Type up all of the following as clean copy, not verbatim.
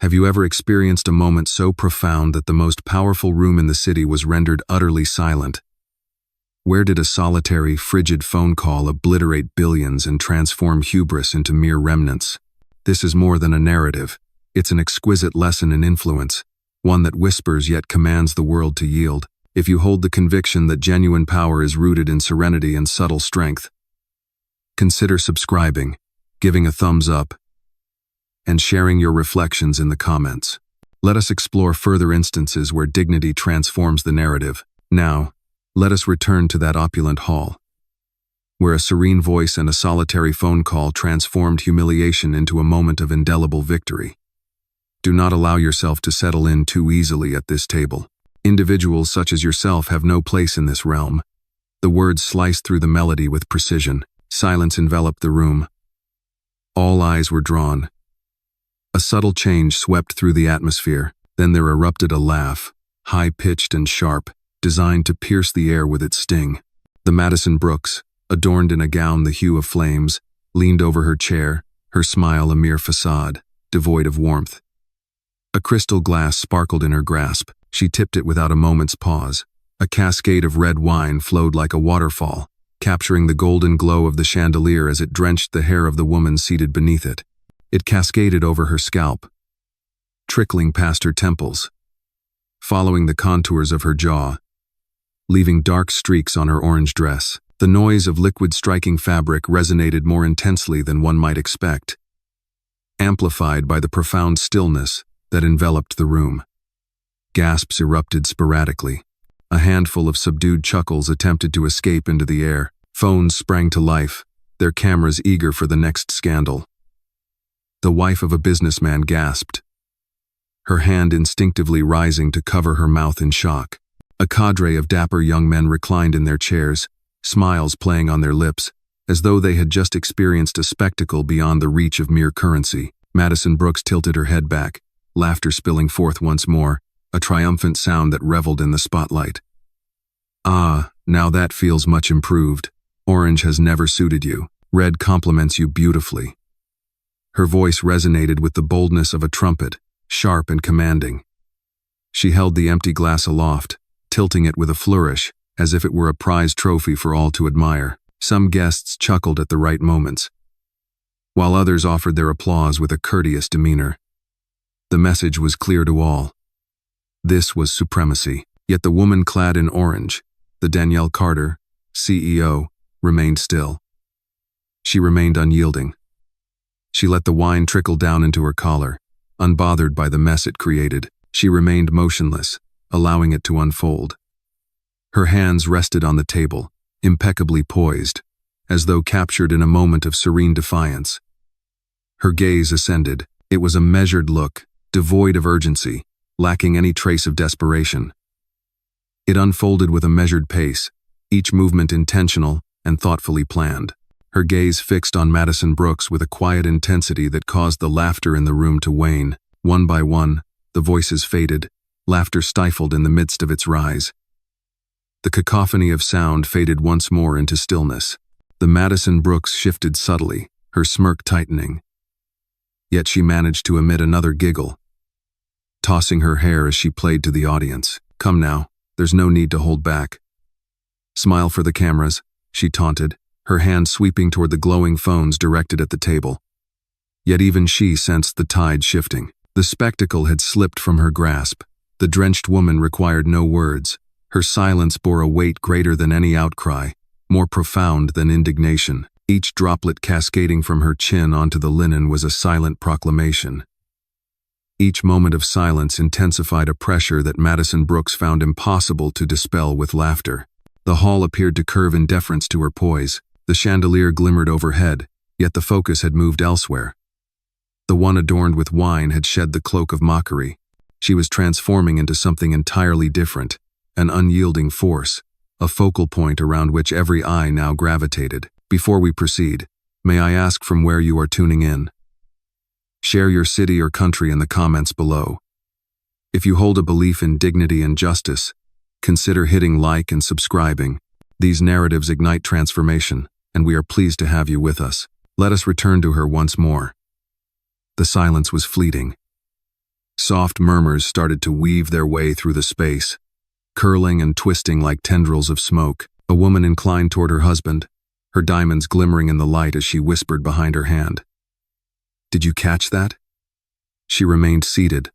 Have you ever experienced a moment so profound that the most powerful room in the city was rendered utterly silent? Where did a solitary, frigid phone call obliterate billions and transform hubris into mere remnants? This is more than a narrative. It's an exquisite lesson in influence, one that whispers yet commands the world to yield. If you hold the conviction that genuine power is rooted in serenity and subtle strength, consider subscribing, giving a thumbs up, and sharing your reflections in the comments. Let us explore further instances where dignity transforms the narrative. Now, let us return to that opulent hall, where a serene voice and a solitary phone call transformed humiliation into a moment of indelible victory. Do not allow yourself to settle in too easily at this table. Individuals such as yourself have no place in this realm. The words sliced through the melody with precision. Silence enveloped the room. All eyes were drawn. A subtle change swept through the atmosphere. Then there erupted a laugh, high-pitched and sharp, designed to pierce the air with its sting. The Madison Brooks, adorned in a gown the hue of flames, leaned over her chair, her smile a mere facade, devoid of warmth. A crystal glass sparkled in her grasp. She tipped it without a moment's pause. A cascade of red wine flowed like a waterfall, capturing the golden glow of the chandelier as it drenched the hair of the woman seated beneath it. It cascaded over her scalp, trickling past her temples, following the contours of her jaw, leaving dark streaks on her orange dress. The noise of liquid striking fabric resonated more intensely than one might expect, amplified by the profound stillness that enveloped the room. Gasps erupted sporadically. A handful of subdued chuckles attempted to escape into the air. Phones sprang to life, their cameras eager for the next scandal. The wife of a businessman gasped, her hand instinctively rising to cover her mouth in shock. A cadre of dapper young men reclined in their chairs, smiles playing on their lips, as though they had just experienced a spectacle beyond the reach of mere currency. Madison Brooks tilted her head back, laughter spilling forth once more, a triumphant sound that reveled in the spotlight. "Ah, now that feels much improved. Orange has never suited you. Red complements you beautifully." Her voice resonated with the boldness of a trumpet, sharp and commanding. She held the empty glass aloft, tilting it with a flourish, as if it were a prize trophy for all to admire. Some guests chuckled at the right moments, while others offered their applause with a courteous demeanor. The message was clear to all. This was supremacy. Yet the woman clad in orange, the Danielle Carter, CEO, remained still. She remained unyielding. She let the wine trickle down into her collar, unbothered by the mess it created. She remained motionless, allowing it to unfold. Her hands rested on the table, impeccably poised, as though captured in a moment of serene defiance. Her gaze ascended. It was a measured look, devoid of urgency, lacking any trace of desperation. It unfolded with a measured pace, each movement intentional and thoughtfully planned. Her gaze fixed on Madison Brooks with a quiet intensity that caused the laughter in the room to wane. One by one, the voices faded, laughter stifled in the midst of its rise. The cacophony of sound faded once more into stillness. The Madison Brooks shifted subtly, her smirk tightening. Yet she managed to emit another giggle, tossing her hair as she played to the audience. "Come now, there's no need to hold back. Smile for the cameras," she taunted, her hand sweeping toward the glowing phones directed at the table. Yet even she sensed the tide shifting. The spectacle had slipped from her grasp. The drenched woman required no words. Her silence bore a weight greater than any outcry, more profound than indignation. Each droplet cascading from her chin onto the linen was a silent proclamation. Each moment of silence intensified a pressure that Madison Brooks found impossible to dispel with laughter. The hall appeared to curve in deference to her poise. The chandelier glimmered overhead, yet the focus had moved elsewhere. The one adorned with wine had shed the cloak of mockery. She was transforming into something entirely different, an unyielding force, a focal point around which every eye now gravitated. Before we proceed, may I ask from where you are tuning in? Share your city or country in the comments below. If you hold a belief in dignity and justice, consider hitting like and subscribing. These narratives ignite transformation, and we are pleased to have you with us. Let us return to her once more. The silence was fleeting, Soft murmurs started to weave their way through the space, curling and twisting like tendrils of smoke. A woman inclined toward her husband, her diamonds glimmering in the light as she whispered behind her hand. "Did you catch that?" She remained seated,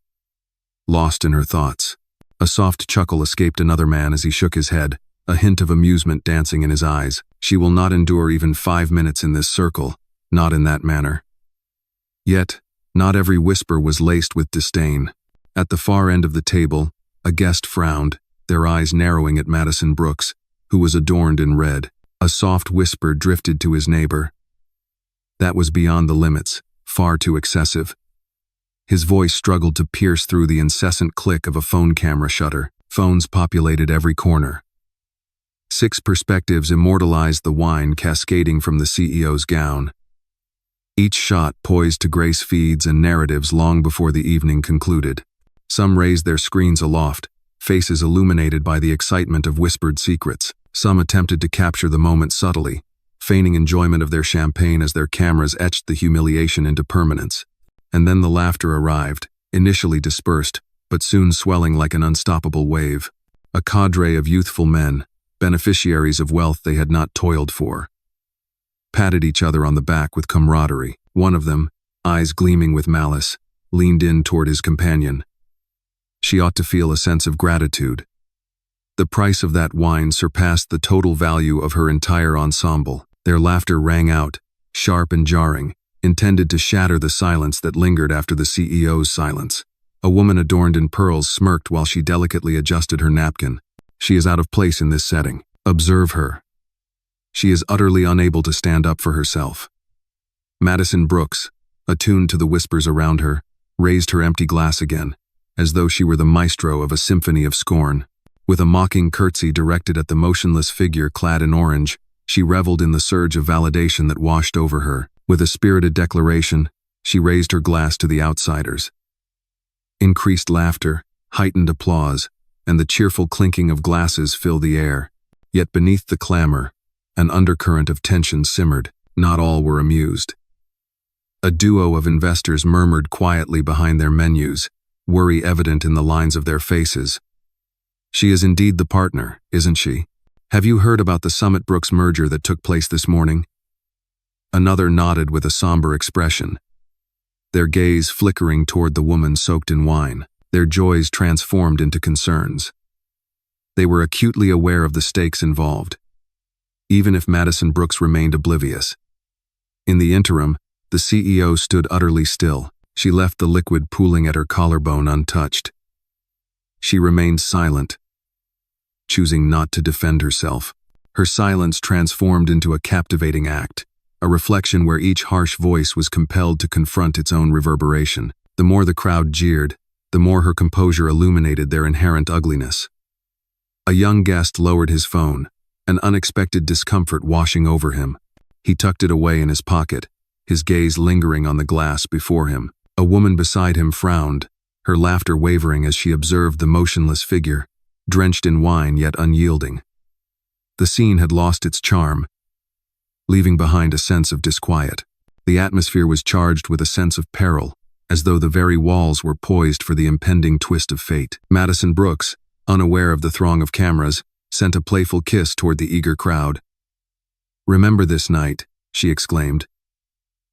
lost in her thoughts. A soft chuckle escaped another man as he shook his head, a hint of amusement dancing in his eyes. "She will not endure even 5 minutes in this circle, not in that manner." Yet, not every whisper was laced with disdain. At the far end of the table, a guest frowned, their eyes narrowing at Madison Brooks, who was adorned in red. A soft whisper drifted to his neighbor. That was beyond the limits, far too excessive. His voice struggled to pierce through the incessant click of a phone camera shutter. Phones populated every corner. 6 perspectives immortalized the wine cascading from the CEO's gown. Each shot poised to grace feeds and narratives long before the evening concluded. Some raised their screens aloft, faces illuminated by the excitement of whispered secrets. Some attempted to capture the moment subtly, feigning enjoyment of their champagne as their cameras etched the humiliation into permanence. And then the laughter arrived, initially dispersed, but soon swelling like an unstoppable wave. A cadre of youthful men, beneficiaries of wealth they had not toiled for, patted each other on the back with camaraderie. One of them, eyes gleaming with malice, leaned in toward his companion. She ought to feel a sense of gratitude. The price of that wine surpassed the total value of her entire ensemble. Their laughter rang out, sharp and jarring, intended to shatter the silence that lingered after the CEO's silence. A woman adorned in pearls smirked while she delicately adjusted her napkin. "She is out of place in this setting. Observe her. She is utterly unable to stand up for herself." Madison Brooks, attuned to the whispers around her, raised her empty glass again, as though she were the maestro of a symphony of scorn. With a mocking curtsy directed at the motionless figure clad in orange, she reveled in the surge of validation that washed over her. With a spirited declaration, she raised her glass to the outsiders. Increased laughter, heightened applause, and the cheerful clinking of glasses filled the air. Yet beneath the clamor, an undercurrent of tension simmered. Not all were amused. A duo of investors murmured quietly behind their menus, worry evident in the lines of their faces. "She is indeed the partner, isn't she? Have you heard about the Summit Brooks merger that took place this morning?" Another nodded with a somber expression, their gaze flickering toward the woman soaked in wine, their joys transformed into concerns. They were acutely aware of the stakes involved, even if Madison Brooks remained oblivious. In the interim, the CEO stood utterly still. She left the liquid pooling at her collarbone untouched. She remained silent, choosing not to defend herself. Her silence transformed into a captivating act, a reflection where each harsh voice was compelled to confront its own reverberation. The more the crowd jeered, the more her composure illuminated their inherent ugliness. A young guest lowered his phone, an unexpected discomfort washing over him. He tucked it away in his pocket, his gaze lingering on the glass before him. A woman beside him frowned, her laughter wavering as she observed the motionless figure, drenched in wine yet unyielding. The scene had lost its charm, leaving behind a sense of disquiet. The atmosphere was charged with a sense of peril, as though the very walls were poised for the impending twist of fate. Madison Brooks, unaware of the throng of cameras, sent a playful kiss toward the eager crowd. "Remember this night," she exclaimed,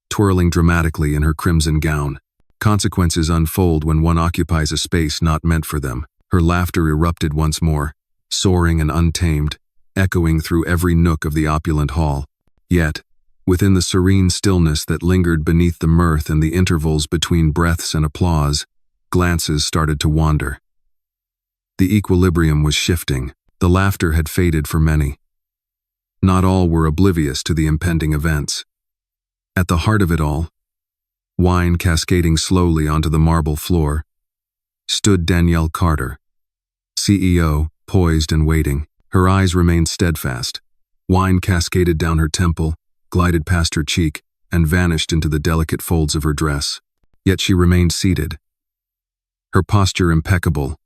twirling dramatically in her crimson gown. "Consequences unfold when one occupies a space not meant for them." Her laughter erupted once more, soaring and untamed, echoing through every nook of the opulent hall. Yet, within the serene stillness that lingered beneath the mirth and the intervals between breaths and applause, glances started to wander. The equilibrium was shifting. The laughter had faded for many. Not all were oblivious to the impending events. At the heart of it all, wine cascading slowly onto the marble floor, stood Danielle Carter, CEO, poised and waiting. Her eyes remained steadfast. Wine cascaded down her temple, glided past her cheek, and vanished into the delicate folds of her dress. Yet she remained seated, her posture impeccable,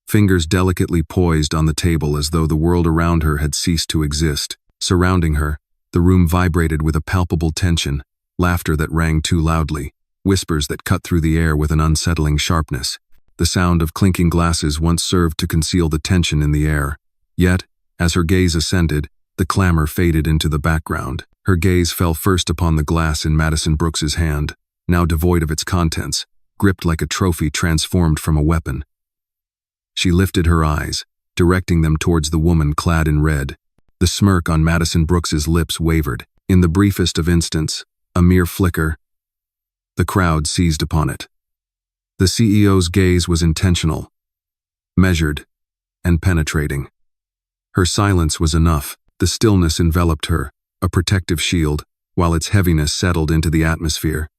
fingers delicately poised on the table as though the world around her had ceased to exist. Surrounding her, the room vibrated with a palpable tension, laughter that rang too loudly, whispers that cut through the air with an unsettling sharpness. The sound of clinking glasses once served to conceal the tension in the air. Yet, as her gaze ascended, the clamor faded into the background. Her gaze fell first upon the glass in Madison Brooks's hand, now devoid of its contents, gripped like a trophy transformed from a weapon. She lifted her eyes, directing them towards the woman clad in red. The smirk on Madison Brooks's lips wavered. In the briefest of instants, a mere flicker, the crowd seized upon it. The CEO's gaze was intentional, measured, and penetrating. Her silence was enough. The stillness enveloped her, a protective shield, while its heaviness settled into the atmosphere.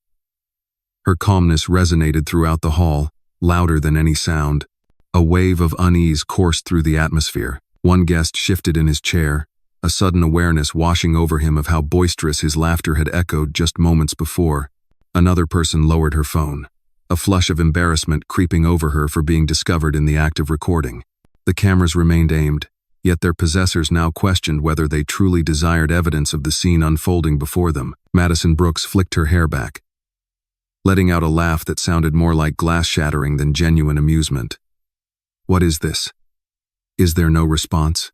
Her calmness resonated throughout the hall, louder than any sound. A wave of unease coursed through the atmosphere. One guest shifted in his chair, a sudden awareness washing over him of how boisterous his laughter had echoed just moments before. Another person lowered her phone, a flush of embarrassment creeping over her for being discovered in the act of recording. The cameras remained aimed, yet their possessors now questioned whether they truly desired evidence of the scene unfolding before them. Madison Brooks flicked her hair back, letting out a laugh that sounded more like glass shattering than genuine amusement. What is this? Is there no response?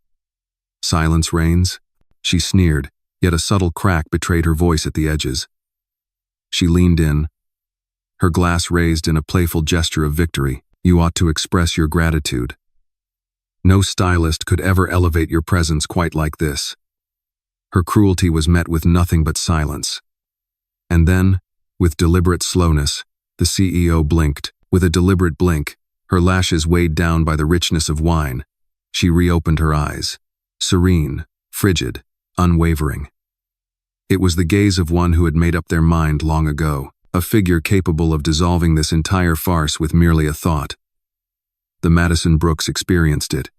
Silence reigns? She sneered, yet a subtle crack betrayed her voice at the edges. She leaned in, her glass raised in a playful gesture of victory. You ought to express your gratitude. No stylist could ever elevate your presence quite like this. Her cruelty was met with nothing but silence. And then, with deliberate slowness, the CEO blinked. With a deliberate blink, her lashes weighed down by the richness of wine. She reopened her eyes, serene, frigid, unwavering. It was the gaze of one who had made up their mind long ago, a figure capable of dissolving this entire farce with merely a thought. The Madison Brooks experienced it.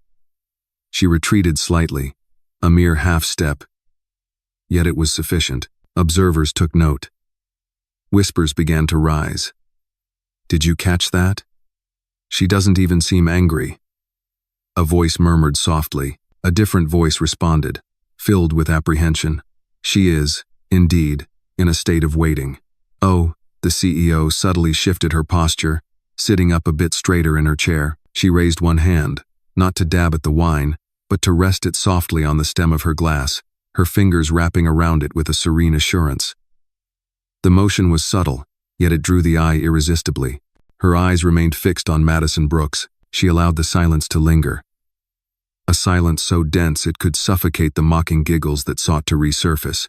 She retreated slightly, a mere half-step. Yet it was sufficient. Observers took note. Whispers began to rise. Did you catch that? She doesn't even seem angry. A voice murmured softly. A different voice responded, filled with apprehension. She is, indeed, in a state of waiting. Oh, the CEO subtly shifted her posture, sitting up a bit straighter in her chair. She raised one hand, not to dab at the wine, but to rest it softly on the stem of her glass, her fingers wrapping around it with a serene assurance. The motion was subtle, yet it drew the eye irresistibly. Her eyes remained fixed on Madison Brooks. She allowed the silence to linger. A silence so dense it could suffocate the mocking giggles that sought to resurface.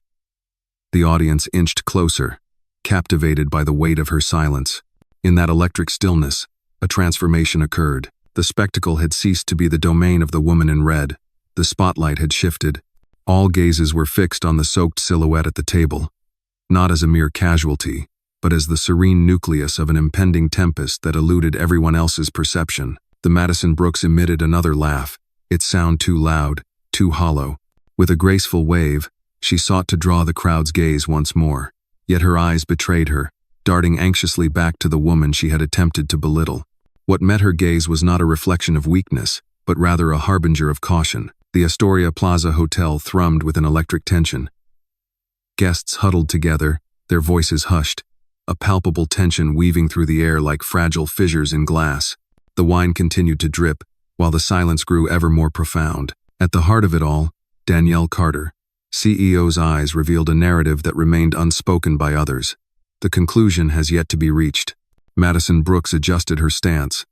The audience inched closer, captivated by the weight of her silence. In that electric stillness, a transformation occurred. The spectacle had ceased to be the domain of the woman in red. The spotlight had shifted. All gazes were fixed on the soaked silhouette at the table, not as a mere casualty, but as the serene nucleus of an impending tempest that eluded everyone else's perception. The Madison Brooks emitted another laugh, its sound too loud, too hollow. With a graceful wave, she sought to draw the crowd's gaze once more. Yet her eyes betrayed her, darting anxiously back to the woman she had attempted to belittle. What met her gaze was not a reflection of weakness, but rather a harbinger of caution. The Astoria Plaza Hotel thrummed with an electric tension. Guests huddled together, their voices hushed, a palpable tension weaving through the air like fragile fissures in glass. The wine continued to drip, while the silence grew ever more profound. At the heart of it all, Danielle Carter, CEO's eyes revealed a narrative that remained unspoken by others. The conclusion has yet to be reached. Madison Brooks adjusted her stance,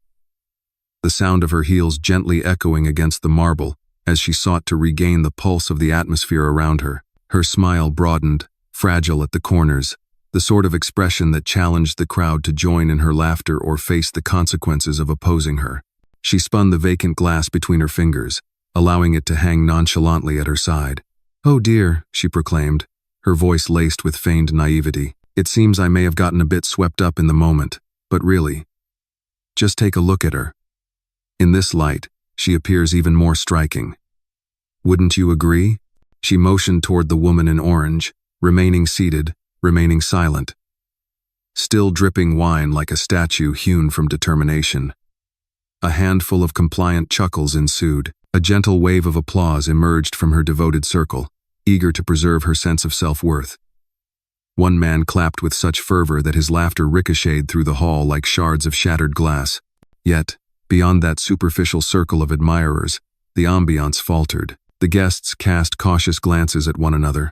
the sound of her heels gently echoing against the marble as she sought to regain the pulse of the atmosphere around her. Her smile broadened, fragile at the corners, the sort of expression that challenged the crowd to join in her laughter or face the consequences of opposing her. She spun the vacant glass between her fingers, allowing it to hang nonchalantly at her side. "Oh dear," she proclaimed, her voice laced with feigned naivety. "It seems I may have gotten a bit swept up in the moment, but really, just take a look at her. In this light, she appears even more striking. Wouldn't you agree?" She motioned toward the woman in orange, remaining seated, remaining silent, still dripping wine like a statue hewn from determination. A handful of compliant chuckles ensued. A gentle wave of applause emerged from her devoted circle, eager to preserve her sense of self-worth. One man clapped with such fervor that his laughter ricocheted through the hall like shards of shattered glass. Yet, beyond that superficial circle of admirers, the ambiance faltered. The guests cast cautious glances at one another.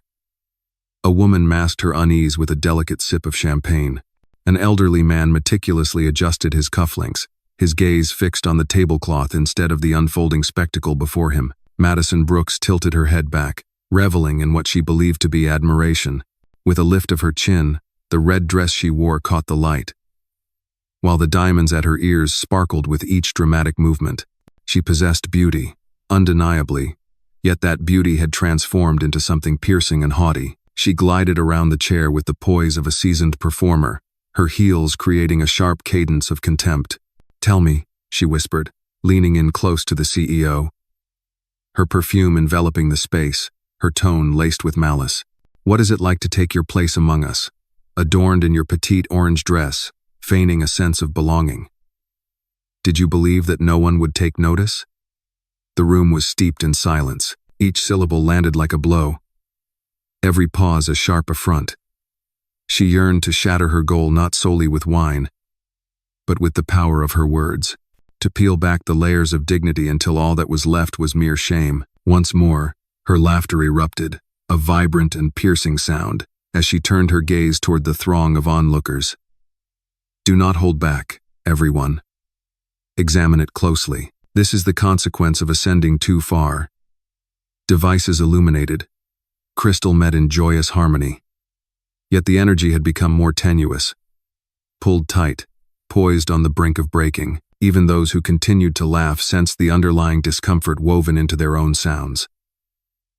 A woman masked her unease with a delicate sip of champagne. An elderly man meticulously adjusted his cufflinks, his gaze fixed on the tablecloth instead of the unfolding spectacle before him. Madison Brooks tilted her head back, reveling in what she believed to be admiration. With a lift of her chin, the red dress she wore caught the light, while the diamonds at her ears sparkled with each dramatic movement. She possessed beauty, undeniably, yet that beauty had transformed into something piercing and haughty. She glided around the chair with the poise of a seasoned performer, her heels creating a sharp cadence of contempt. "Tell me," she whispered, leaning in close to the CEO. Her perfume enveloping the space, her tone laced with malice. "What is it like to take your place among us, adorned in your petite orange dress, feigning a sense of belonging? Did you believe that no one would take notice?" The room was steeped in silence. Each syllable landed like a blow, every pause a sharp affront. She yearned to shatter her goal not solely with wine, but with the power of her words, to peel back the layers of dignity until all that was left was mere shame. Once more, her laughter erupted, a vibrant and piercing sound, as she turned her gaze toward the throng of onlookers. "Do not hold back, everyone. Examine it closely. This is the consequence of ascending too far." Devices illuminated, crystal met in joyous harmony. Yet the energy had become more tenuous, pulled tight, poised on the brink of breaking. Even those who continued to laugh sensed the underlying discomfort woven into their own sounds.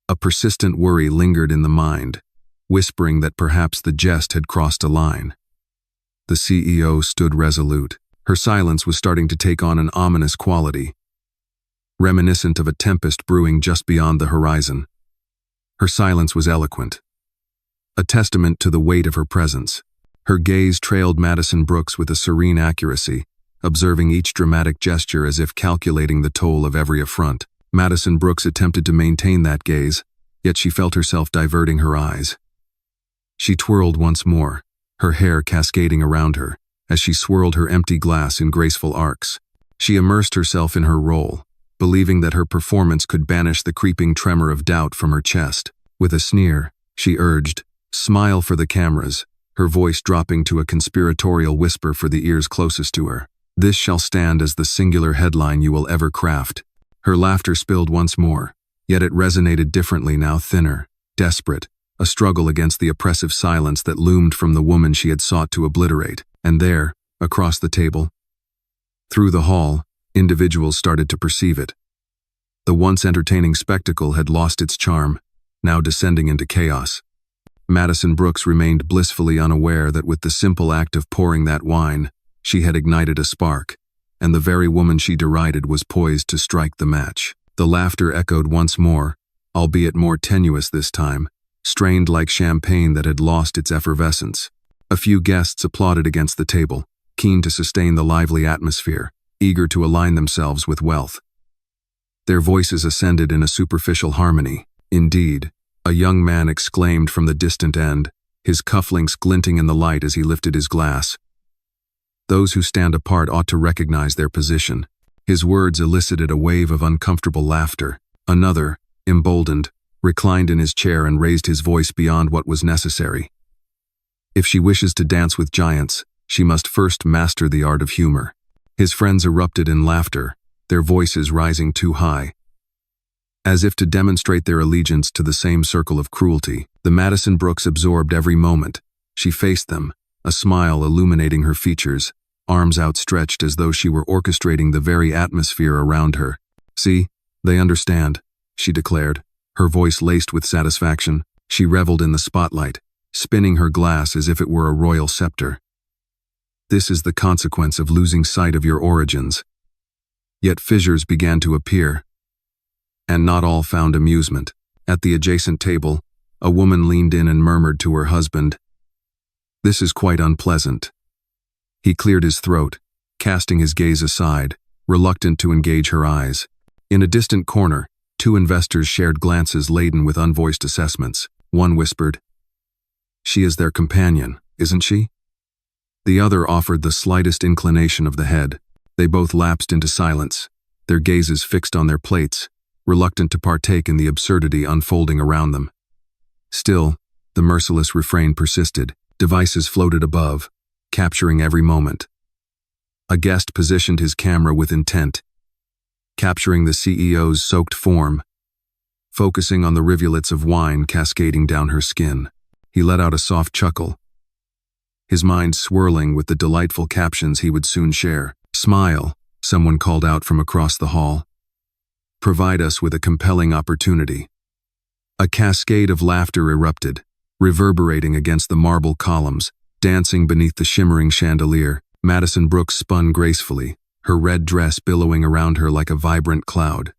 A persistent worry lingered in the mind, whispering that perhaps the jest had crossed a line. The CEO stood resolute. Her silence was starting to take on an ominous quality, reminiscent of a tempest brewing just beyond the horizon. Her silence was eloquent, a testament to the weight of her presence. Her gaze trailed Madison Brooks with a serene accuracy, observing each dramatic gesture as if calculating the toll of every affront. Madison Brooks attempted to maintain that gaze, yet she felt herself diverting her eyes. She twirled once more, her hair cascading around her, as she swirled her empty glass in graceful arcs. She immersed herself in her role, believing that her performance could banish the creeping tremor of doubt from her chest. With a sneer, she urged, "Smile for the cameras," her voice dropping to a conspiratorial whisper for the ears closest to her. "This shall stand as the singular headline you will ever craft." Her laughter spilled once more, yet it resonated differently now, thinner, desperate, a struggle against the oppressive silence that loomed from the woman she had sought to obliterate. And there, across the table, through the hall, individuals started to perceive it. The once entertaining spectacle had lost its charm, now descending into chaos. Madison Brooks remained blissfully unaware that with the simple act of pouring that wine, she had ignited a spark, and the very woman she derided was poised to strike the match. The laughter echoed once more, albeit more tenuous this time, strained like champagne that had lost its effervescence. A few guests applauded against the table, keen to sustain the lively atmosphere, eager to align themselves with wealth. Their voices ascended in a superficial harmony. Indeed, a young man exclaimed from the distant end, his cufflinks glinting in the light as he lifted his glass. "Those who stand apart ought to recognize their position." His words elicited a wave of uncomfortable laughter. Another, emboldened, reclined in his chair and raised his voice beyond what was necessary. "If she wishes to dance with giants, she must first master the art of humor." His friends erupted in laughter, their voices rising too high, as if to demonstrate their allegiance to the same circle of cruelty. The Madison Brooks absorbed every moment. She faced them, a smile illuminating her features, arms outstretched as though she were orchestrating the very atmosphere around her. "See, they understand," she declared, her voice laced with satisfaction. She reveled in the spotlight, spinning her glass as if it were a royal scepter. "This is the consequence of losing sight of your origins." Yet fissures began to appear, and not all found amusement. At the adjacent table, a woman leaned in and murmured to her husband, "This is quite unpleasant." He cleared his throat, casting his gaze aside, reluctant to engage her eyes. In a distant corner, two investors shared glances laden with unvoiced assessments. One whispered, She is their companion, isn't she? The other offered the slightest inclination of the head. They both lapsed into silence, their gazes fixed on their plates, reluctant to partake in the absurdity unfolding around them. Still, the merciless refrain persisted. Devices floated above, capturing every moment. A guest positioned his camera with intent, capturing the CEO's soaked form, focusing on the rivulets of wine cascading down her skin. He let out a soft chuckle, his mind swirling with the delightful captions he would soon share. "Smile," someone called out from across the hall. "Provide us with a compelling opportunity." A cascade of laughter erupted, reverberating against the marble columns, dancing beneath the shimmering chandelier. Madison Brooks spun gracefully, her red dress billowing around her like a vibrant cloud.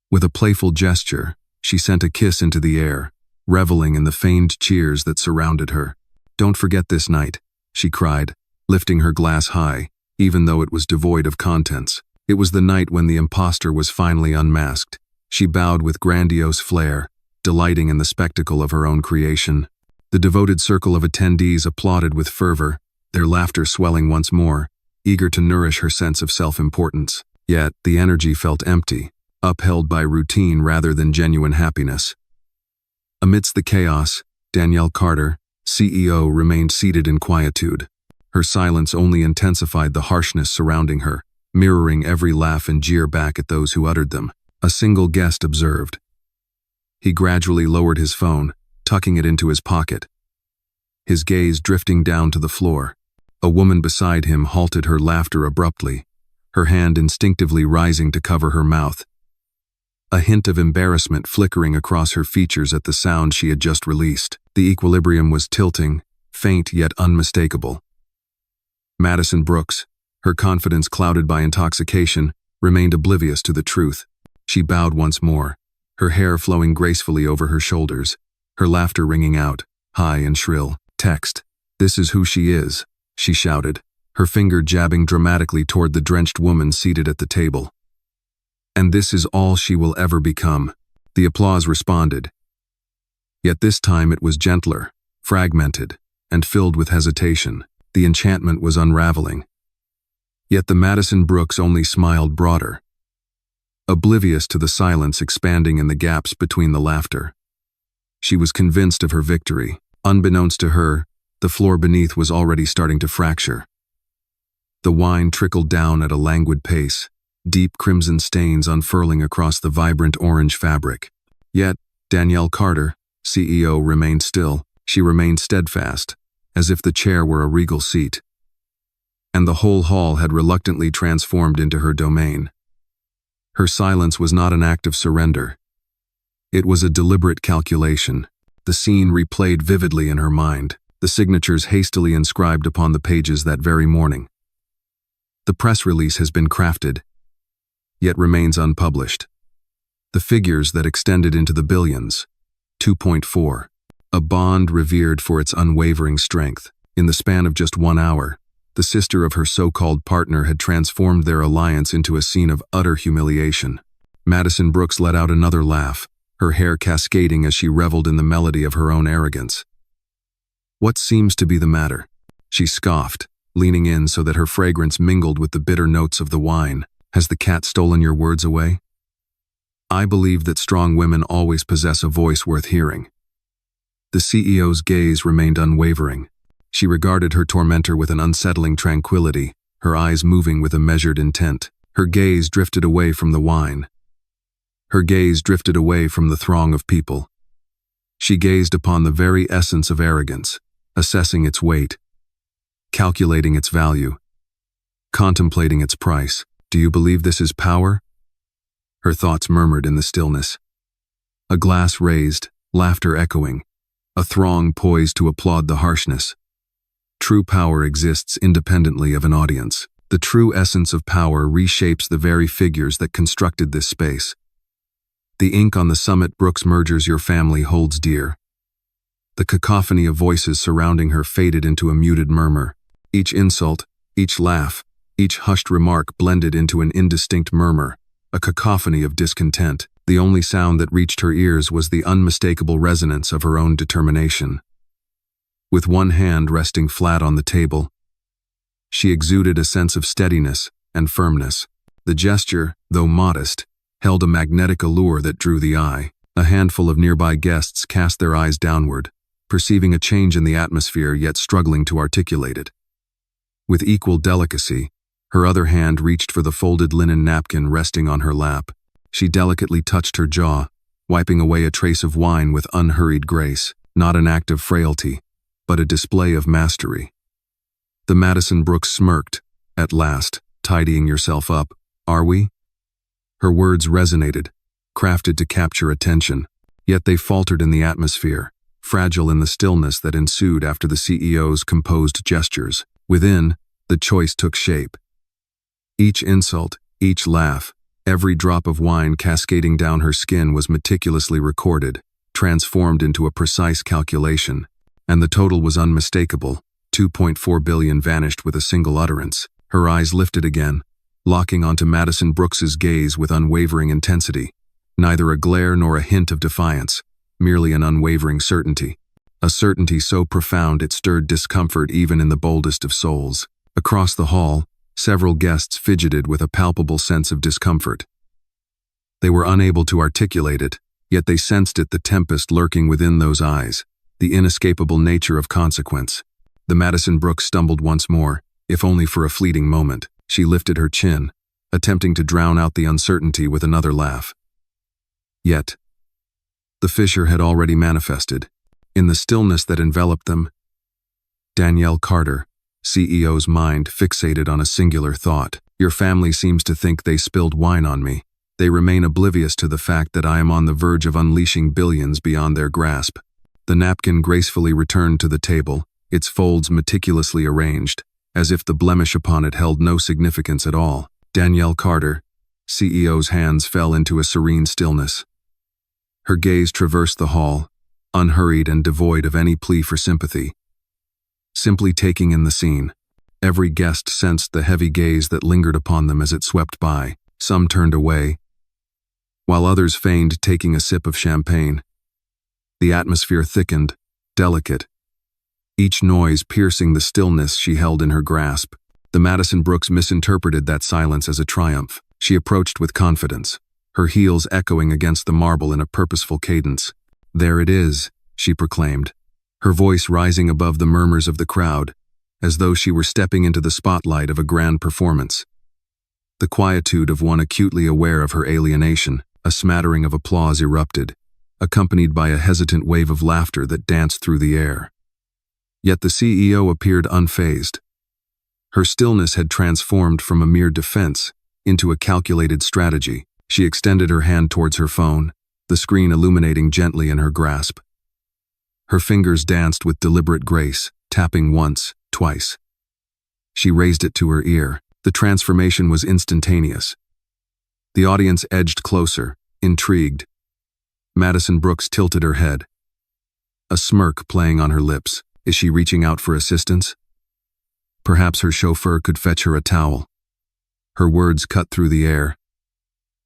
With a playful gesture, she sent a kiss into the air, reveling in the feigned cheers that surrounded her. "Don't forget this night," she cried, lifting her glass high, even though it was devoid of contents. It was the night when the imposter was finally unmasked. She bowed with grandiose flair, delighting in the spectacle of her own creation. The devoted circle of attendees applauded with fervor, their laughter swelling once more, eager to nourish her sense of self-importance. Yet, the energy felt empty, upheld by routine rather than genuine happiness. Amidst the chaos, Danielle Carter, CEO, remained seated in quietude. Her silence only intensified the harshness surrounding her, mirroring every laugh and jeer back at those who uttered them. A single guest observed. He gradually lowered his phone, tucking it into his pocket, his gaze drifting down to the floor. A woman beside him halted her laughter abruptly, her hand instinctively rising to cover her mouth, a hint of embarrassment flickering across her features at the sound she had just released. The equilibrium was tilting, faint yet unmistakable. Madison Brooks, her confidence clouded by intoxication, remained oblivious to the truth. She bowed once more, her hair flowing gracefully over her shoulders, her laughter ringing out, high and shrill. "Text. This is who she is," she shouted, her finger jabbing dramatically toward the drenched woman seated at the table. "And this is all she will ever become." The applause responded. Yet this time it was gentler, fragmented, and filled with hesitation. The enchantment was unraveling. Yet the Madison Brooks only smiled broader, oblivious to the silence expanding in the gaps between the laughter. She was convinced of her victory. Unbeknownst to her, the floor beneath was already starting to fracture. The wine trickled down at a languid pace, deep crimson stains unfurling across the vibrant orange fabric. Yet, Danielle Carter, CEO, remained still. She remained steadfast, as if the chair were a regal seat. And the whole hall had reluctantly transformed into her domain. Her silence was not an act of surrender. It was a deliberate calculation. The scene replayed vividly in her mind, the signatures hastily inscribed upon the pages that very morning. The press release has been crafted, yet remains unpublished. The figures that extended into the billions. 2.4. A bond revered for its unwavering strength. In the span of just 1 hour, the sister of her so-called partner had transformed their alliance into a scene of utter humiliation. Madison Brooks let out another laugh, her hair cascading as she reveled in the melody of her own arrogance. "What seems to be the matter?" she scoffed, leaning in so that her fragrance mingled with the bitter notes of the wine. "Has the cat stolen your words away?" "I believe that strong women always possess a voice worth hearing." The CEO's gaze remained unwavering. She regarded her tormentor with an unsettling tranquility, her eyes moving with a measured intent. Her gaze drifted away from the wine. Her gaze drifted away from the throng of people. She gazed upon the very essence of arrogance, assessing its weight, calculating its value, contemplating its price. "Do you believe this is power?" Her thoughts murmured in the stillness. A glass raised, laughter echoing, a throng poised to applaud the harshness. True power exists independently of an audience. The true essence of power reshapes the very figures that constructed this space. The ink on the summit Brooks mergers your family holds dear. The cacophony of voices surrounding her faded into a muted murmur. Each insult, each laugh, each hushed remark blended into an indistinct murmur, a cacophony of discontent. The only sound that reached her ears was the unmistakable resonance of her own determination. With one hand resting flat on the table, she exuded a sense of steadiness and firmness. The gesture, though modest, held a magnetic allure that drew the eye. A handful of nearby guests cast their eyes downward, perceiving a change in the atmosphere yet struggling to articulate it. With equal delicacy, her other hand reached for the folded linen napkin resting on her lap. She delicately touched her jaw, wiping away a trace of wine with unhurried grace, not an act of frailty, but a display of mastery. The Madison Brooks smirked, at last. "Tidying yourself up, are we?" Her words resonated, crafted to capture attention, yet they faltered in the atmosphere, fragile in the stillness that ensued after the CEO's composed gestures. Within, the choice took shape. Each insult, each laugh, every drop of wine cascading down her skin was meticulously recorded, transformed into a precise calculation, and the total was unmistakable. 2.4 billion vanished with a single utterance. Her eyes lifted again, locking onto Madison Brooks's gaze with unwavering intensity. Neither a glare nor a hint of defiance, merely an unwavering certainty. A certainty so profound it stirred discomfort even in the boldest of souls. Across the hall, several guests fidgeted with a palpable sense of discomfort. They were unable to articulate it, yet they sensed it, the tempest lurking within those eyes, the inescapable nature of consequence. The Madison Brooks stumbled once more, if only for a fleeting moment. She lifted her chin, attempting to drown out the uncertainty with another laugh. Yet, the fissure had already manifested. In the stillness that enveloped them, Danielle Carter, CEO's mind fixated on a singular thought. "Your family seems to think they spilled wine on me. They remain oblivious to the fact that I am on the verge of unleashing billions beyond their grasp." The napkin gracefully returned to the table, its folds meticulously arranged, as if the blemish upon it held no significance at all. Danielle Carter, CEO's hands fell into a serene stillness. Her gaze traversed the hall, unhurried and devoid of any plea for sympathy. Simply taking in the scene, every guest sensed the heavy gaze that lingered upon them as it swept by. Some turned away, while others feigned taking a sip of champagne. The atmosphere thickened, delicate, each noise piercing the stillness she held in her grasp. The Madison Brooks misinterpreted that silence as a triumph. She approached with confidence, her heels echoing against the marble in a purposeful cadence. "There it is," she proclaimed, her voice rising above the murmurs of the crowd, as though she were stepping into the spotlight of a grand performance. The quietude of one acutely aware of her alienation, a smattering of applause erupted, accompanied by a hesitant wave of laughter that danced through the air. Yet the CEO appeared unfazed. Her stillness had transformed from a mere defense into a calculated strategy. She extended her hand towards her phone, the screen illuminating gently in her grasp. Her fingers danced with deliberate grace, tapping once, twice. She raised it to her ear. The transformation was instantaneous. The audience edged closer, intrigued. Madison Brooks tilted her head, a smirk playing on her lips. Is she reaching out for assistance? Perhaps her chauffeur could fetch her a towel. Her words cut through the air,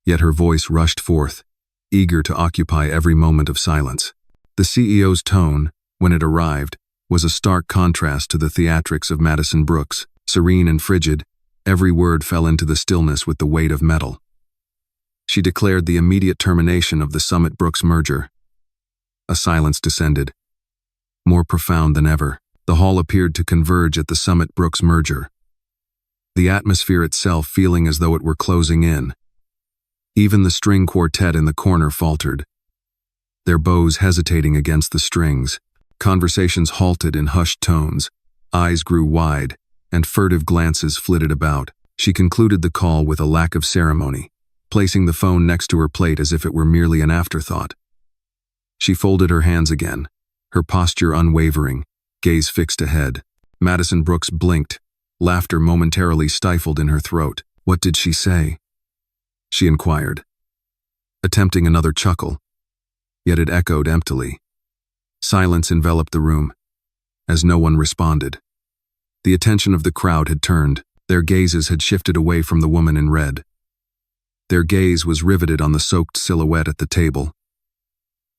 yet her voice rushed forth, eager to occupy every moment of silence. The CEO's tone, when it arrived, was a stark contrast to the theatrics of Madison Brooks. Serene and frigid, every word fell into the stillness with the weight of metal. She declared the immediate termination of the Summit Brooks merger. A silence descended, more profound than ever. The hall appeared to converge at the Summit Brooks merger, the atmosphere itself feeling as though it were closing in. Even the string quartet in the corner faltered, their bows hesitating against the strings. Conversations halted in hushed tones, eyes grew wide, and furtive glances flitted about. She concluded the call with a lack of ceremony, placing the phone next to her plate as if it were merely an afterthought. She folded her hands again, her posture unwavering, gaze fixed ahead. Madison Brooks blinked, laughter momentarily stifled in her throat. "What did she say?" she inquired, attempting another chuckle, yet it echoed emptily. Silence enveloped the room, as no one responded. The attention of the crowd had turned, their gazes had shifted away from the woman in red. Their gaze was riveted on the soaked silhouette at the table,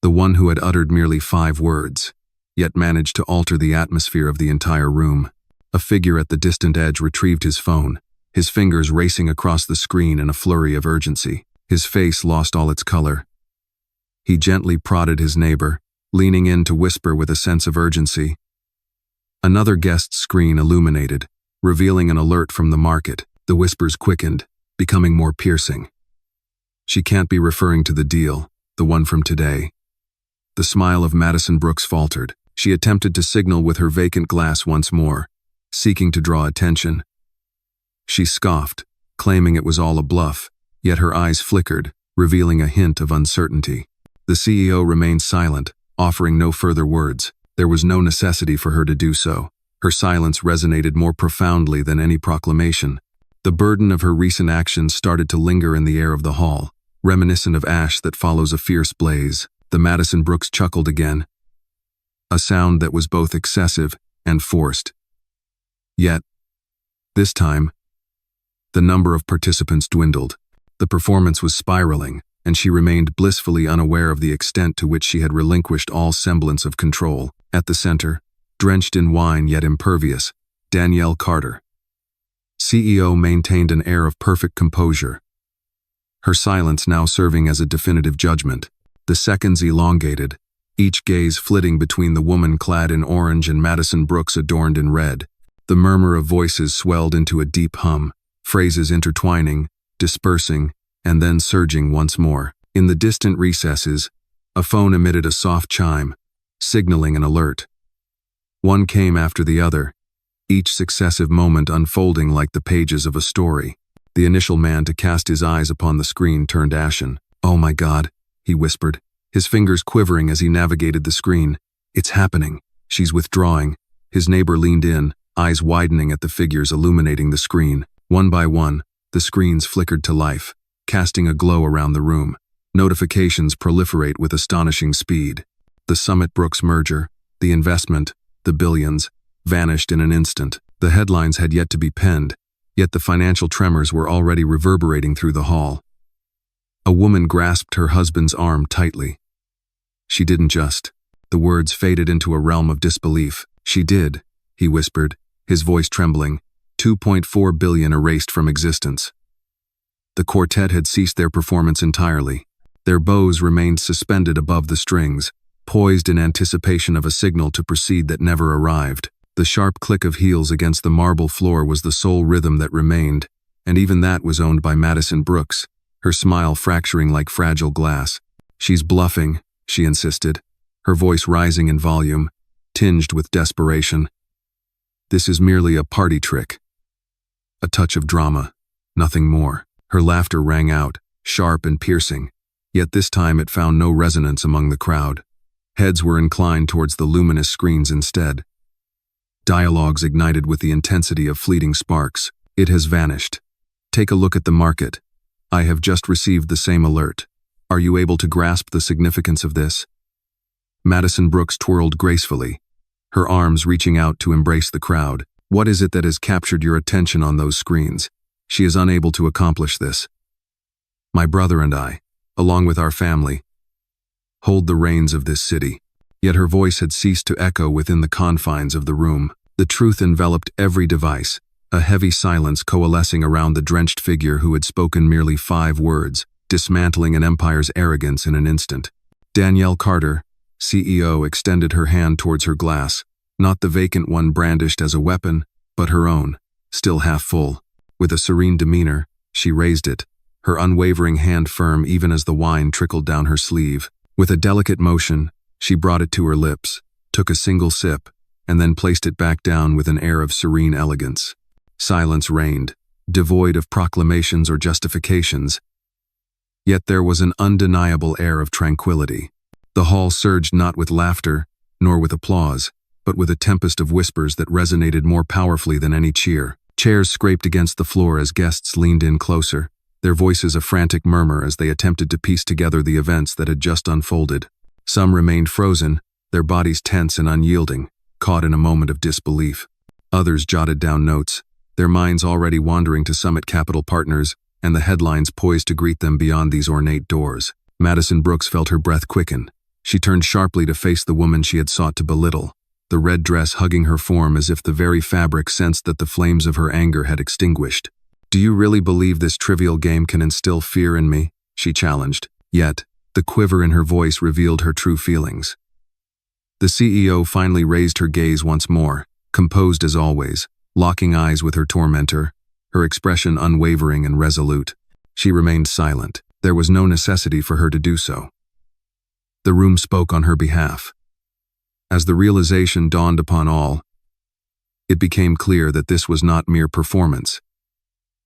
the one who had uttered merely 5 words, yet managed to alter the atmosphere of the entire room. A figure at the distant edge retrieved his phone, his fingers racing across the screen in a flurry of urgency. His face lost all its color. He gently prodded his neighbor, leaning in to whisper with a sense of urgency. Another guest's screen illuminated, revealing an alert from the market. The whispers quickened, becoming more piercing. She can't be referring to the deal, the one from today. The smile of Madison Brooks faltered. She attempted to signal with her vacant glass once more, seeking to draw attention. She scoffed, claiming it was all a bluff, yet her eyes flickered, revealing a hint of uncertainty. The CEO remained silent, offering no further words. There was no necessity for her to do so. Her silence resonated more profoundly than any proclamation. The burden of her recent actions started to linger in the air of the hall, reminiscent of ash that follows a fierce blaze. The Madison Brooks chuckled again, a sound that was both excessive and forced. Yet, this time, the number of participants dwindled. The performance was spiraling, and she remained blissfully unaware of the extent to which she had relinquished all semblance of control. At the center, drenched in wine yet impervious, Danielle Carter. CEO maintained an air of perfect composure, her silence now serving as a definitive judgment. The seconds elongated, each gaze flitting between the woman clad in orange and Madison Brooks adorned in red. The murmur of voices swelled into a deep hum, phrases intertwining, dispersing, and then surging once more. In the distant recesses, a phone emitted a soft chime, signaling an alert. One came after the other, each successive moment unfolding like the pages of a story. The initial man to cast his eyes upon the screen turned ashen. "Oh my God," he whispered, his fingers quivering as he navigated the screen. "It's happening. She's withdrawing." His neighbor leaned in, eyes widening at the figures illuminating the screen. One by one, the screens flickered to life, casting a glow around the room. Notifications proliferate with astonishing speed. The Summit Brooks merger, the investment, the billions, vanished in an instant. The headlines had yet to be penned, yet the financial tremors were already reverberating through the hall. A woman grasped her husband's arm tightly. She didn't just. The words faded into a realm of disbelief. "She did," he whispered, his voice trembling. 2.4 billion erased from existence. The quartet had ceased their performance entirely. Their bows remained suspended above the strings, poised in anticipation of a signal to proceed that never arrived. The sharp click of heels against the marble floor was the sole rhythm that remained, and even that was owned by Madison Brooks, her smile fracturing like fragile glass. "She's bluffing," she insisted, her voice rising in volume, tinged with desperation. "This is merely a party trick. A touch of drama, nothing more." Her laughter rang out, sharp and piercing, yet this time it found no resonance among the crowd. Heads were inclined towards the luminous screens instead. Dialogues ignited with the intensity of fleeting sparks. "It has vanished. Take a look at the market. I have just received the same alert. Are you able to grasp the significance of this?" Madison Brooks twirled gracefully, her arms reaching out to embrace the crowd. "What is it that has captured your attention on those screens? She is unable to accomplish this. My brother and I, along with our family, hold the reins of this city." Yet her voice had ceased to echo within the confines of the room. The truth enveloped every device, a heavy silence coalescing around the drenched figure who had spoken merely 5 words, dismantling an empire's arrogance in an instant. Danielle Carter, CEO, extended her hand towards her glass, not the vacant one brandished as a weapon, but her own, still half full. With a serene demeanor, she raised it, her unwavering hand firm even as the wine trickled down her sleeve. With a delicate motion, she brought it to her lips, took a single sip, and then placed it back down with an air of serene elegance. Silence reigned, devoid of proclamations or justifications. Yet there was an undeniable air of tranquility. The hall surged not with laughter, nor with applause, but with a tempest of whispers that resonated more powerfully than any cheer. Chairs scraped against the floor as guests leaned in closer, their voices a frantic murmur as they attempted to piece together the events that had just unfolded. Some remained frozen, their bodies tense and unyielding, caught in a moment of disbelief. Others jotted down notes, their minds already wandering to Summit Capital Partners and the headlines poised to greet them beyond these ornate doors. Madison Brooks felt her breath quicken. She turned sharply to face the woman she had sought to belittle, the red dress hugging her form as if the very fabric sensed that the flames of her anger had extinguished. "Do you really believe this trivial game can instill fear in me?" she challenged. Yet, the quiver in her voice revealed her true feelings. The CEO finally raised her gaze once more, composed as always, locking eyes with her tormentor, her expression unwavering and resolute. She remained silent. There was no necessity for her to do so. The room spoke on her behalf. As the realization dawned upon all, it became clear that this was not mere performance.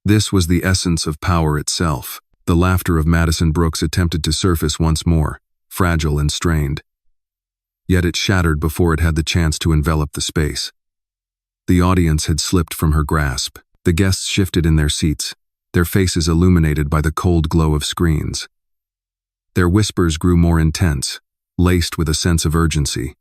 This was the essence of power itself. The laughter of Madison Brooks attempted to surface once more, fragile and strained. Yet it shattered before it had the chance to envelop the space. The audience had slipped from her grasp. The guests shifted in their seats, their faces illuminated by the cold glow of screens. Their whispers grew more intense, laced with a sense of urgency.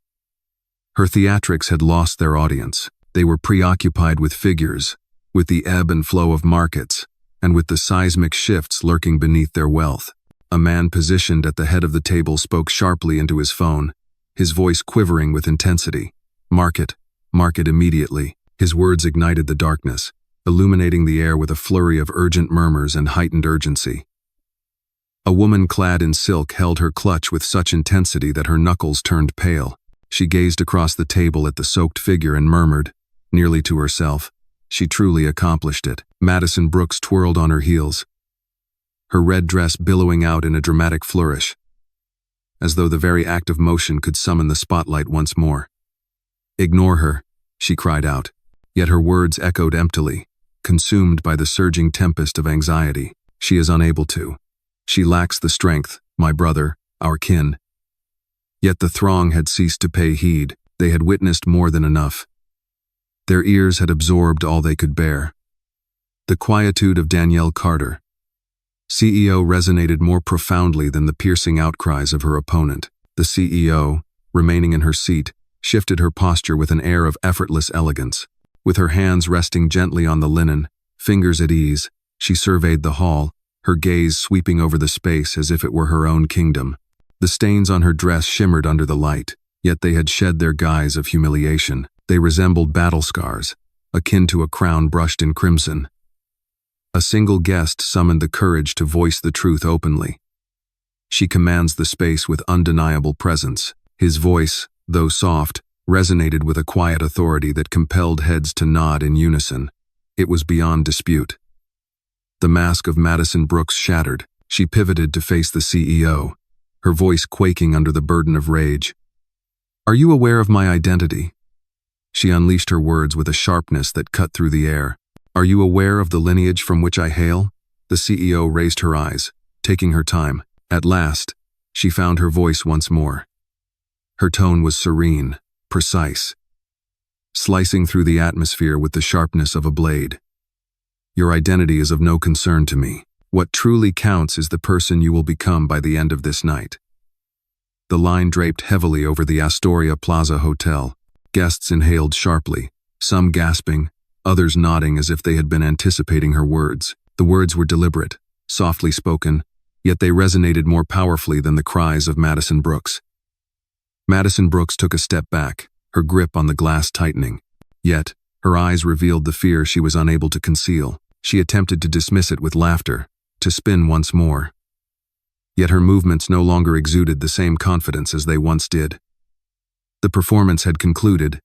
Her theatrics had lost their audience. They were preoccupied with figures, with the ebb and flow of markets, and with the seismic shifts lurking beneath their wealth. A man positioned at the head of the table spoke sharply into his phone, his voice quivering with intensity. "Market, market immediately." His words ignited the darkness, illuminating the air with a flurry of urgent murmurs and heightened urgency. A woman clad in silk held her clutch with such intensity that her knuckles turned pale. She gazed across the table at the soaked figure and murmured, nearly to herself, "She truly accomplished it." Madison Brooks twirled on her heels, her red dress billowing out in a dramatic flourish, as though the very act of motion could summon the spotlight once more. "Ignore her," she cried out, yet her words echoed emptily, consumed by the surging tempest of anxiety. "She is unable to. She lacks the strength, my brother, our kin." Yet the throng had ceased to pay heed. They had witnessed more than enough. Their ears had absorbed all they could bear. The quietude of Danielle Carter, CEO, resonated more profoundly than the piercing outcries of her opponent. The CEO, remaining in her seat, shifted her posture with an air of effortless elegance. With her hands resting gently on the linen, fingers at ease, she surveyed the hall, her gaze sweeping over the space as if it were her own kingdom. The stains on her dress shimmered under the light, yet they had shed their guise of humiliation. They resembled battle scars, akin to a crown brushed in crimson. A single guest summoned the courage to voice the truth openly. She commands the space with undeniable presence. His voice, though soft, resonated with a quiet authority that compelled heads to nod in unison. It was beyond dispute. The mask of Madison Brooks shattered. She pivoted to face the CEO, her voice quaking under the burden of rage. "Are you aware of my identity?" She unleashed her words with a sharpness that cut through the air. "Are you aware of the lineage from which I hail?" The CEO raised her eyes, taking her time. At last, she found her voice once more. Her tone was serene, precise, slicing through the atmosphere with the sharpness of a blade. "Your identity is of no concern to me. What truly counts is the person you will become by the end of this night." The line draped heavily over the Astoria Plaza Hotel. Guests inhaled sharply, some gasping, others nodding as if they had been anticipating her words. The words were deliberate, softly spoken, yet they resonated more powerfully than the cries of Madison Brooks. Madison Brooks took a step back, her grip on the glass tightening. Yet, her eyes revealed the fear she was unable to conceal. She attempted to dismiss it with laughter, to spin once more. Yet her movements no longer exuded the same confidence as they once did. The performance had concluded,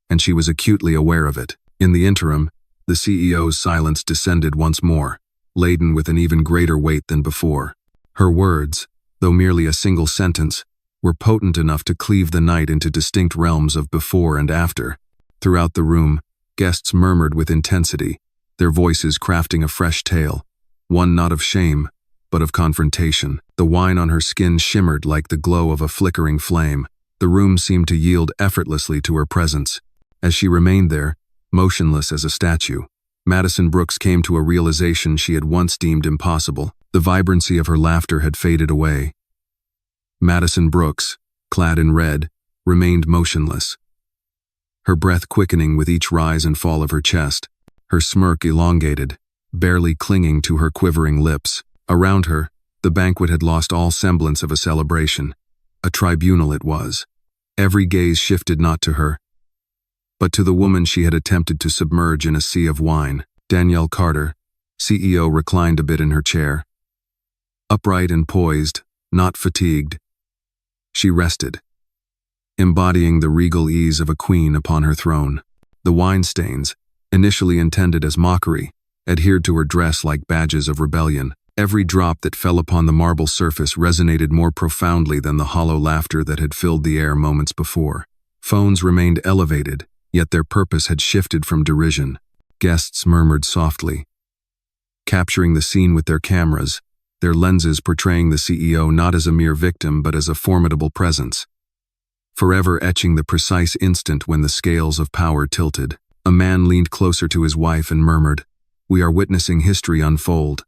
and she was acutely aware of it. In the interim, the CEO's silence descended once more, laden with an even greater weight than before. Her words, though merely a single sentence, were potent enough to cleave the night into distinct realms of before and after. Throughout the room, guests murmured with intensity, their voices crafting a fresh tale, one not of shame, but of confrontation. The wine on her skin shimmered like the glow of a flickering flame. The room seemed to yield effortlessly to her presence. As she remained there, motionless as a statue, Madison Brooks came to a realization she had once deemed impossible. The vibrancy of her laughter had faded away. Madison Brooks, clad in red, remained motionless, her breath quickening with each rise and fall of her chest, her smirk elongated, barely clinging to her quivering lips. Around her, the banquet had lost all semblance of a celebration. A tribunal it was. Every gaze shifted not to her, but to the woman she had attempted to submerge in a sea of wine. Danielle Carter, CEO, reclined a bit in her chair. Upright and poised, not fatigued, she rested, embodying the regal ease of a queen upon her throne. The wine stains, initially intended as mockery, adhered to her dress like badges of rebellion. Every drop that fell upon the marble surface resonated more profoundly than the hollow laughter that had filled the air moments before. Phones remained elevated, yet their purpose had shifted from derision. Guests murmured softly, capturing the scene with their cameras, their lenses portraying the CEO not as a mere victim but as a formidable presence, forever etching the precise instant when the scales of power tilted. A man leaned closer to his wife and murmured, "We are witnessing history unfold."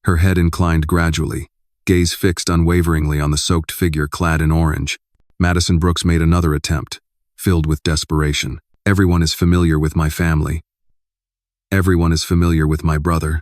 Her head inclined gradually, gaze fixed unwaveringly on the soaked figure clad in orange. Madison Brooks made another attempt, filled with desperation. "Everyone is familiar with my family. Everyone is familiar with my brother.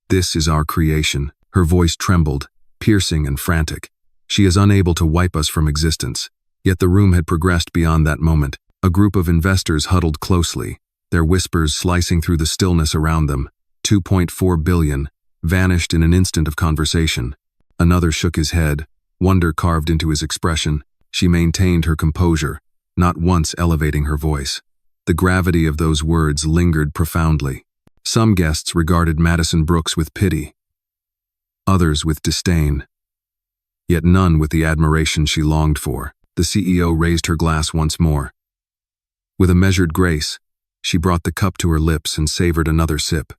This is our creation." Her voice trembled, piercing and frantic. "She is unable to wipe us from existence." Yet the room had progressed beyond that moment. A group of investors huddled closely, their whispers slicing through the stillness around them. 2.4 billion vanished in an instant of conversation. Another shook his head, wonder carved into his expression. She maintained her composure, not once elevating her voice. The gravity of those words lingered profoundly. Some guests regarded Madison Brooks with pity, others with disdain, yet none with the admiration she longed for. The CEO raised her glass once more. With a measured grace, she brought the cup to her lips and savored another sip.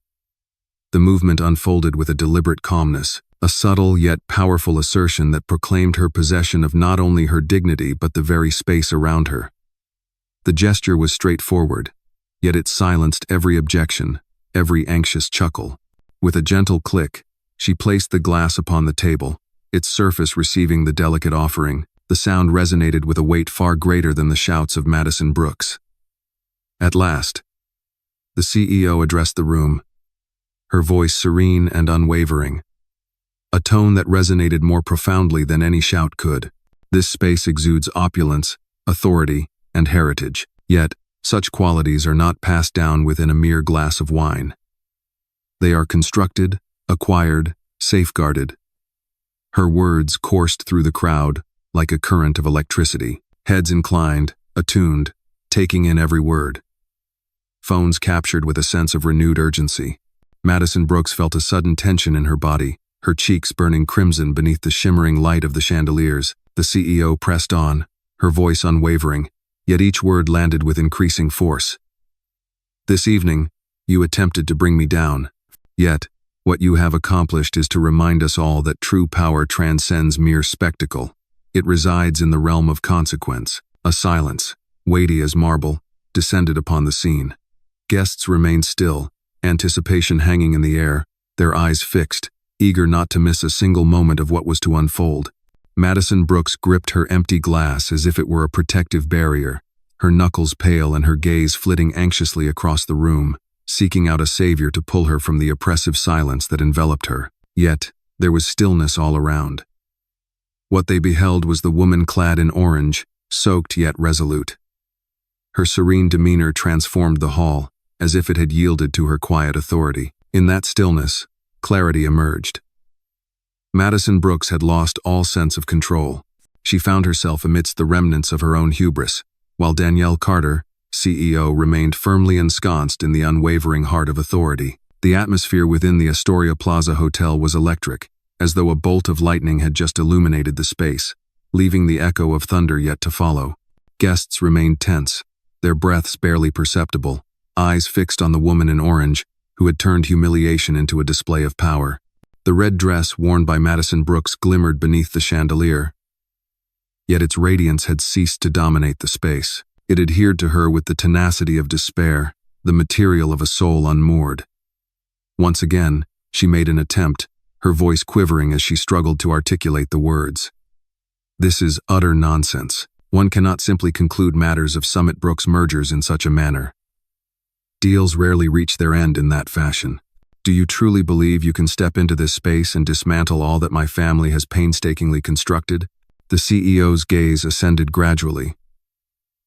The movement unfolded with a deliberate calmness, a subtle yet powerful assertion that proclaimed her possession of not only her dignity but the very space around her. The gesture was straightforward, yet it silenced every objection, every anxious chuckle. With a gentle click, she placed the glass upon the table, its surface receiving the delicate offering. The sound resonated with a weight far greater than the shouts of Madison Brooks. At last, the CEO addressed the room, her voice serene and unwavering, a tone that resonated more profoundly than any shout could. "This space exudes opulence, authority, and heritage. Yet, such qualities are not passed down within a mere glass of wine. They are constructed, acquired, safeguarded." Her words coursed through the crowd like a current of electricity, heads inclined, attuned, taking in every word. Phones captured with a sense of renewed urgency. Madison Brooks felt a sudden tension in her body, her cheeks burning crimson beneath the shimmering light of the chandeliers. The CEO pressed on, her voice unwavering, yet each word landed with increasing force. "This evening, you attempted to bring me down. Yet, what you have accomplished is to remind us all that true power transcends mere spectacle. It resides in the realm of consequence." A silence, weighty as marble, descended upon the scene. Guests remained still, anticipation hanging in the air, their eyes fixed, eager not to miss a single moment of what was to unfold. Madison Brooks gripped her empty glass as if it were a protective barrier, her knuckles pale and her gaze flitting anxiously across the room, seeking out a savior to pull her from the oppressive silence that enveloped her. Yet, there was stillness all around. What they beheld was the woman clad in orange, soaked yet resolute. Her serene demeanor transformed the hall, as if it had yielded to her quiet authority. In that stillness, clarity emerged. Madison Brooks had lost all sense of control. She found herself amidst the remnants of her own hubris, while Danielle Carter, CEO, remained firmly ensconced in the unwavering heart of authority. The atmosphere within the Astoria Plaza Hotel was electric, as though a bolt of lightning had just illuminated the space, leaving the echo of thunder yet to follow. Guests remained tense, their breaths barely perceptible, eyes fixed on the woman in orange, who had turned humiliation into a display of power. The red dress worn by Madison Brooks glimmered beneath the chandelier, yet its radiance had ceased to dominate the space. It adhered to her with the tenacity of despair, the material of a soul unmoored. Once again, she made an attempt, her voice quivering as she struggled to articulate the words. "This is utter nonsense. One cannot simply conclude matters of Summit Brooks mergers in such a manner. Deals rarely reach their end in that fashion. Do you truly believe you can step into this space and dismantle all that my family has painstakingly constructed?" The CEO's gaze ascended gradually,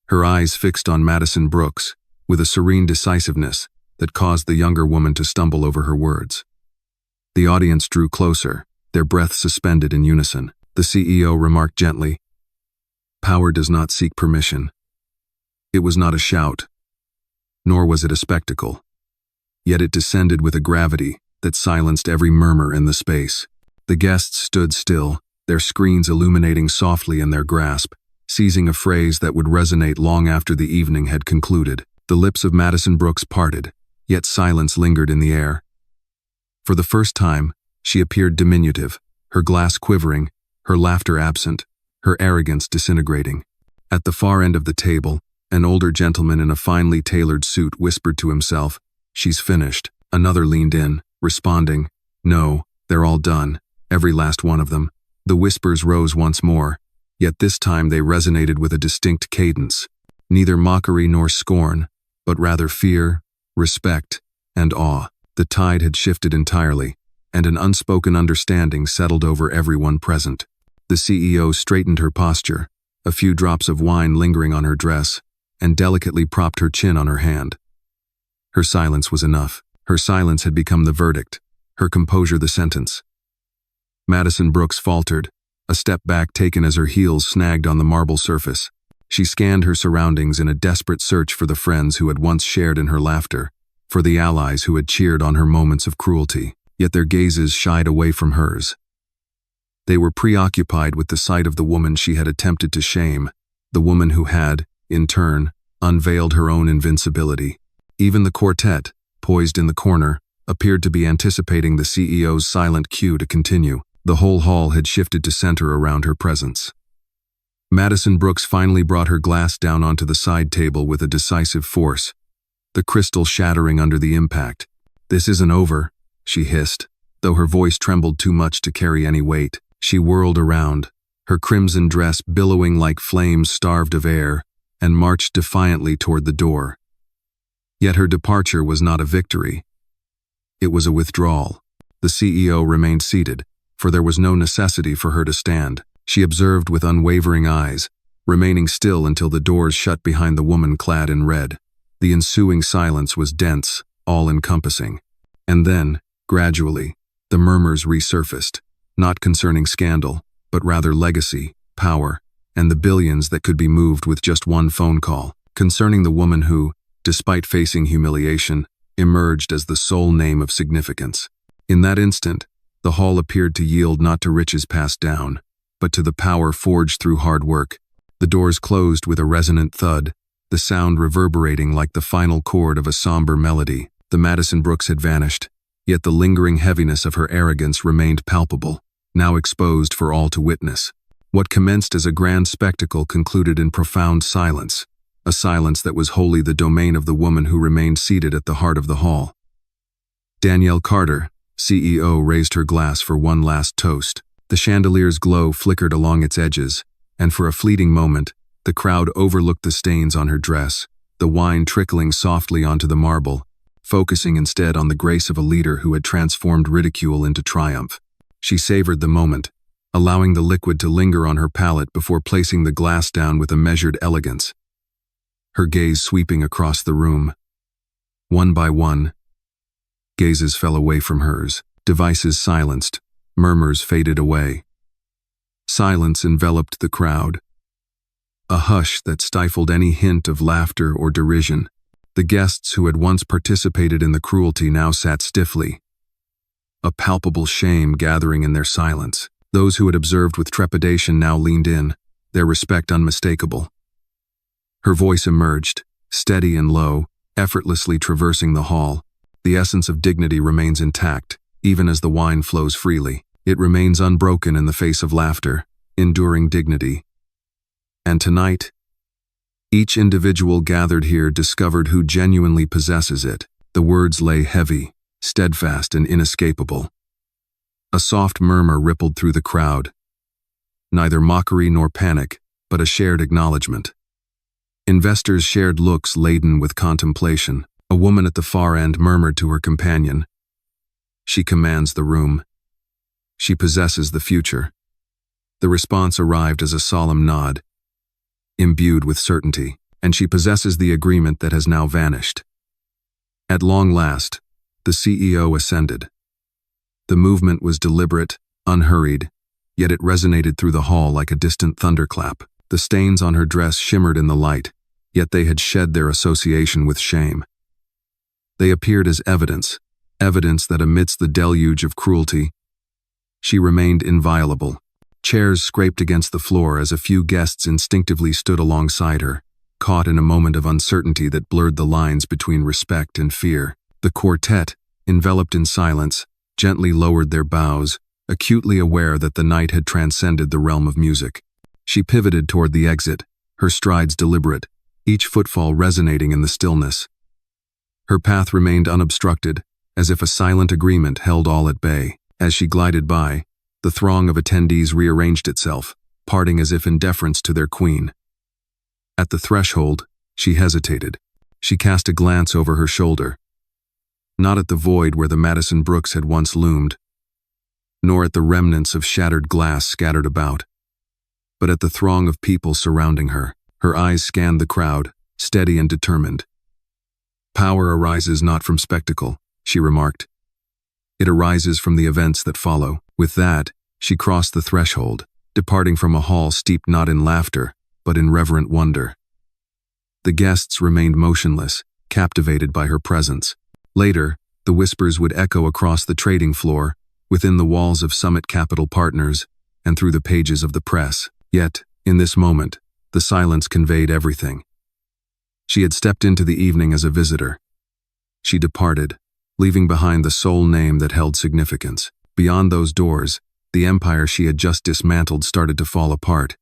her eyes fixed on Madison Brooks, with a serene decisiveness that caused the younger woman to stumble over her words. The audience drew closer, their breath suspended in unison. The CEO remarked gently, "Power does not seek permission." It was not a shout, nor was it a spectacle. Yet it descended with a gravity that silenced every murmur in the space. The guests stood still, their screens illuminating softly in their grasp, seizing a phrase that would resonate long after the evening had concluded. The lips of Madison Brooks parted, yet silence lingered in the air. For the first time, she appeared diminutive, her glass quivering, her laughter absent, her arrogance disintegrating. At the far end of the table, an older gentleman in a finely tailored suit whispered to himself, "She's finished." Another leaned in, responding, "No, they're all done, every last one of them." The whispers rose once more, yet this time they resonated with a distinct cadence, neither mockery nor scorn, but rather fear, respect, and awe. The tide had shifted entirely, and an unspoken understanding settled over everyone present. The CEO straightened her posture, a few drops of wine lingering on her dress, and delicately propped her chin on her hand. Her silence was enough. Her silence had become the verdict, her composure the sentence. Madison Brooks faltered, a step back taken as her heels snagged on the marble surface. She scanned her surroundings in a desperate search for the friends who had once shared in her laughter, for the allies who had cheered on her moments of cruelty, yet their gazes shied away from hers. They were preoccupied with the sight of the woman she had attempted to shame, the woman who had, in turn, unveiled her own invincibility. Even the quartet, poised in the corner, appeared to be anticipating the CEO's silent cue to continue. The whole hall had shifted to center around her presence. Madison Brooks finally brought her glass down onto the side table with a decisive force, the crystal shattering under the impact. "This isn't over," she hissed, though her voice trembled too much to carry any weight. She whirled around, her crimson dress billowing like flames starved of air, and marched defiantly toward the door. Yet her departure was not a victory. It was a withdrawal. The CEO remained seated, for there was no necessity for her to stand. She observed with unwavering eyes, remaining still until the doors shut behind the woman clad in red. The ensuing silence was dense, all-encompassing. And then, gradually, the murmurs resurfaced, not concerning scandal, but rather legacy, power, and the billions that could be moved with just one phone call, concerning the woman who, despite facing humiliation, emerged as the sole name of significance. In that instant, the hall appeared to yield not to riches passed down, but to the power forged through hard work. The doors closed with a resonant thud, the sound reverberating like the final chord of a somber melody. The Madison Brooks had vanished, yet the lingering heaviness of her arrogance remained palpable, now exposed for all to witness. What commenced as a grand spectacle concluded in profound silence, a silence that was wholly the domain of the woman who remained seated at the heart of the hall. Danielle Carter, CEO, raised her glass for one last toast. The chandelier's glow flickered along its edges, and for a fleeting moment, the crowd overlooked the stains on her dress, the wine trickling softly onto the marble, focusing instead on the grace of a leader who had transformed ridicule into triumph. She savored the moment, allowing the liquid to linger on her palate before placing the glass down with a measured elegance, her gaze sweeping across the room. One by one, gazes fell away from hers, devices silenced, murmurs faded away. Silence enveloped the crowd, a hush that stifled any hint of laughter or derision. The guests who had once participated in the cruelty now sat stiffly, a palpable shame gathering in their silence. Those who had observed with trepidation now leaned in, their respect unmistakable. Her voice emerged, steady and low, effortlessly traversing the hall. The essence of dignity remains intact, even as the wine flows freely. It remains unbroken in the face of laughter, enduring dignity. And tonight, each individual gathered here discovered who genuinely possesses it. The words lay heavy, steadfast and inescapable. A soft murmur rippled through the crowd, neither mockery nor panic, but a shared acknowledgement. Investors shared looks laden with contemplation. A woman at the far end murmured to her companion, "She commands the room. She possesses the future." The response arrived as a solemn nod, imbued with certainty, and she possesses the agreement that has now vanished. At long last, the CEO ascended. The movement was deliberate, unhurried, yet it resonated through the hall like a distant thunderclap. The stains on her dress shimmered in the light, yet they had shed their association with shame. They appeared as evidence that amidst the deluge of cruelty, she remained inviolable. Chairs scraped against the floor as a few guests instinctively stood alongside her, caught in a moment of uncertainty that blurred the lines between respect and fear. The quartet, enveloped in silence, gently lowered their bows, acutely aware that the night had transcended the realm of music. She pivoted toward the exit, her strides deliberate, each footfall resonating in the stillness. Her path remained unobstructed, as if a silent agreement held all at bay. As she glided by, the throng of attendees rearranged itself, parting as if in deference to their queen. At the threshold, she hesitated. She cast a glance over her shoulder, not at the void where the Madison Brooks had once loomed, nor at the remnants of shattered glass scattered about, but at the throng of people surrounding her. Her eyes scanned the crowd, steady and determined. "Power arises not from spectacle," she remarked. "It arises from the events that follow." With that, she crossed the threshold, departing from a hall steeped not in laughter, but in reverent wonder. The guests remained motionless, captivated by her presence. Later, the whispers would echo across the trading floor, within the walls of Summit Capital Partners, and through the pages of the press. Yet, in this moment, the silence conveyed everything. She had stepped into the evening as a visitor. She departed, leaving behind the sole name that held significance. Beyond those doors, the empire she had just dismantled started to fall apart.